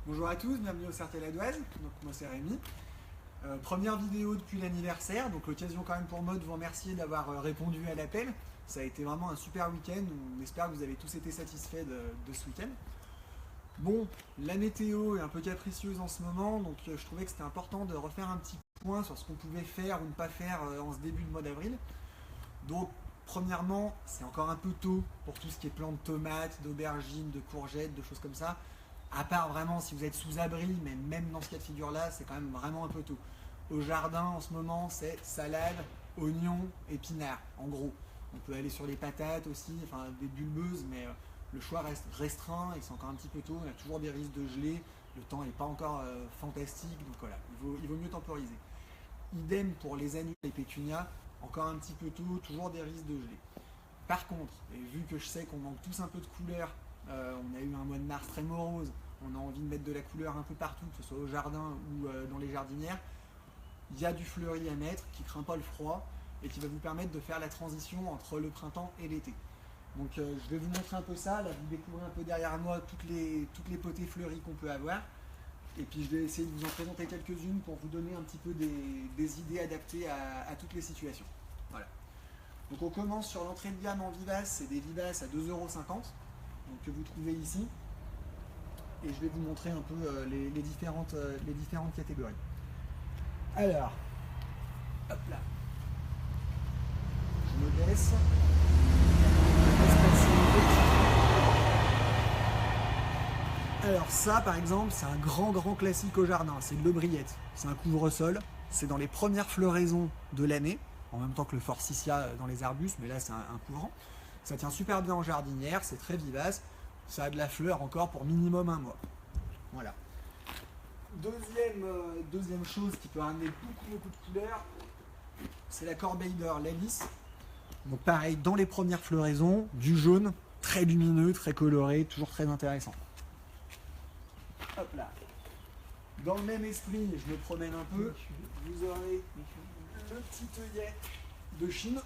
Bonjour à tous, bienvenue au Cercle la Doise. Donc moi c'est Rémi. Première vidéo depuis l'anniversaire, donc l'occasion quand même pour moi de vous remercier d'avoir répondu à l'appel. Ça a été vraiment un super week-end, on espère que vous avez tous été satisfaits de ce week-end. Bon, la météo est un peu capricieuse en ce moment, donc je trouvais que c'était important de refaire un petit point sur ce qu'on pouvait faire ou ne pas faire en ce début de mois d'avril. Donc premièrement, c'est encore un peu tôt pour tout ce qui est plants de tomates, d'aubergines, de courgettes, de choses comme ça. À part vraiment si vous êtes sous abri, mais même dans ce cas de figure-là, c'est quand même vraiment un peu tôt. Au jardin, en ce moment, c'est salade, oignons, épinards, en gros. On peut aller sur les patates aussi, enfin des bulbeuses, mais le choix reste restreint et c'est encore un petit peu tôt. On a toujours des risques de geler, le temps n'est pas encore fantastique, donc voilà, il vaut mieux temporiser. Idem pour les annuals et pétunias, encore un petit peu tôt, toujours des risques de geler. Par contre, et vu que je sais qu'on manque tous un peu de couleur, on a eu un mois de mars très morose, on a envie de mettre de la couleur un peu partout, que ce soit au jardin ou dans les jardinières, il y a du fleuri à mettre qui craint pas le froid et qui va vous permettre de faire la transition entre le printemps et l'été. Donc je vais vous montrer un peu ça, là vous découvrez un peu derrière moi toutes les potées fleuries qu'on peut avoir. Et puis je vais essayer de vous en présenter quelques-unes pour vous donner un petit peu des idées adaptées à toutes les situations. Voilà. Donc on commence sur l'entrée de gamme en vivace, c'est des vivaces à 2,50 €, donc que vous trouvez ici. Et je vais vous montrer un peu les différentes catégories. Alors, hop là, je me baisse. Alors ça par exemple c'est un grand classique au jardin, c'est de l'aubriette. C'est un couvre-sol, c'est dans les premières floraisons de l'année, en même temps que le forsythia dans les arbustes, mais là c'est un couvrant. Ça tient super bien en jardinière, c'est très vivace, ça a de la fleur encore pour minimum un mois. Voilà. Deuxième chose qui peut ramener beaucoup de couleurs, c'est la corbeille d'or, l'hélice. Donc pareil, dans les premières floraisons, du jaune, très lumineux, très coloré, toujours très intéressant. Hop là. Dans le même esprit, je me promène un peu, vous aurez le petit œillet de Chine,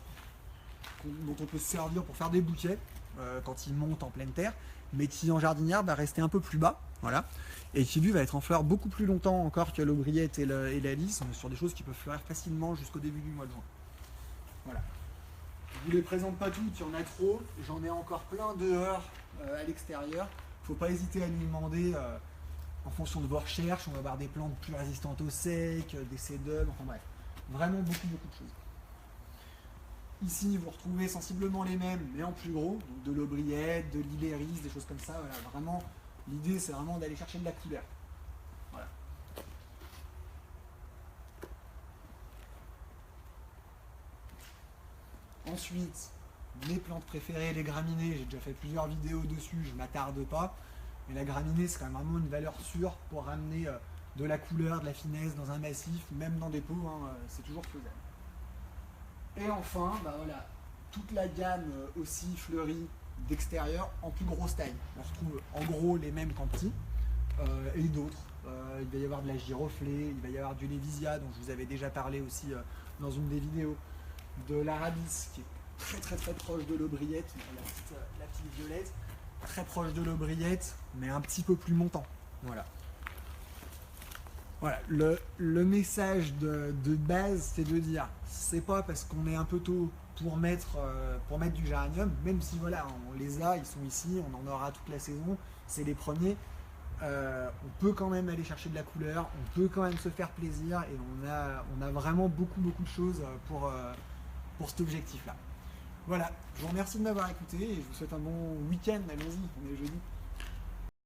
dont on peut se servir pour faire des bouquets quand il monte en pleine terre, mais qui en jardinière va rester un peu plus bas, voilà, et qui lui va être en fleurs beaucoup plus longtemps encore que l'aubriette et la lys. On est sur des choses qui peuvent fleurir facilement jusqu'au début du mois de juin. Voilà. Je ne vous les présente pas toutes, il y en a trop, j'en ai encore plein dehors à l'extérieur. Il ne faut pas hésiter à nous demander en fonction de vos recherches. On va avoir des plantes plus résistantes au sec, des sédums, enfin bref, vraiment beaucoup de choses. Ici, vous retrouvez sensiblement les mêmes, mais en plus gros, donc de l'aubriette, de l'hiléris, des choses comme ça. Voilà, vraiment, l'idée, c'est vraiment d'aller chercher de la couleur. Voilà. Ensuite, mes plantes préférées, les graminées. J'ai déjà fait plusieurs vidéos dessus, je ne m'attarde pas. Mais la graminée, c'est quand même vraiment une valeur sûre pour ramener de la couleur, de la finesse dans un massif, même dans des pots, hein, c'est toujours faisable. Et enfin, bah voilà, toute la gamme aussi fleurie d'extérieur en plus grosse taille. On retrouve en gros les mêmes qu'en petit et d'autres. Il va y avoir de la giroflée, il va y avoir du lévisia dont je vous avais déjà parlé aussi dans une des vidéos, de l'arabis qui est très proche de l'aubriette, la petite violette, très proche de l'aubriette mais un petit peu plus montant. Voilà. Voilà, le message de base, c'est de dire, c'est pas parce qu'on est un peu tôt pour mettre du géranium, même si voilà, on les a, ils sont ici, on en aura toute la saison, c'est les premiers, on peut quand même aller chercher de la couleur, on peut quand même se faire plaisir et on a vraiment beaucoup de choses pour cet objectif-là. Voilà, je vous remercie de m'avoir écouté et je vous souhaite un bon week-end, allons-y, on est jeudi.